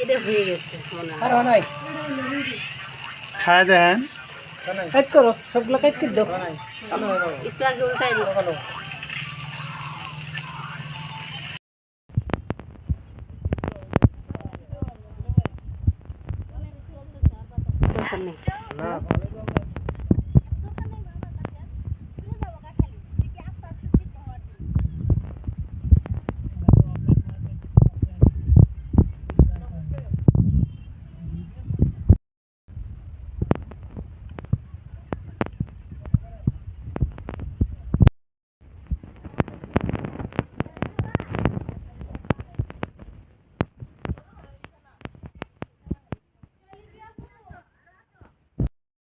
এটা হয়ে গেছে মনে হয়। আর নাই খায় দেন কাট করো সবগুলো কাট করে দাও একটু আগে উল্টাই দিচ্ছি। দরকার নেই।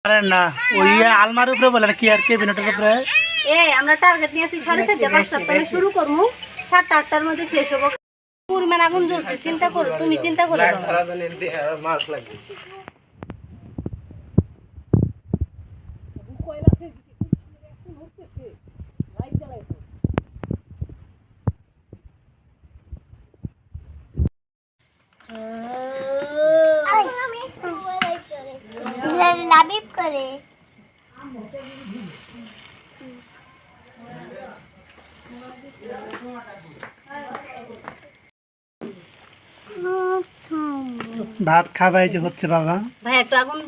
পারেন না ওই আলমারির উপরে বলেন কি আর কেবিনেটের উপরে আমরা টার্গেট নিয়েছি 4:30 5টার তলে শুরু করবো, 7টা 8টার মধ্যে শেষ হবো। পরিমাণ আগুন জ্বলছে, চিন্তা করো, তুমি চিন্তা করো বাবা। মাছ লাগবে লাবিব করে ভাত খাবাই যে হচ্ছে বাবা ভাই একটু আগুন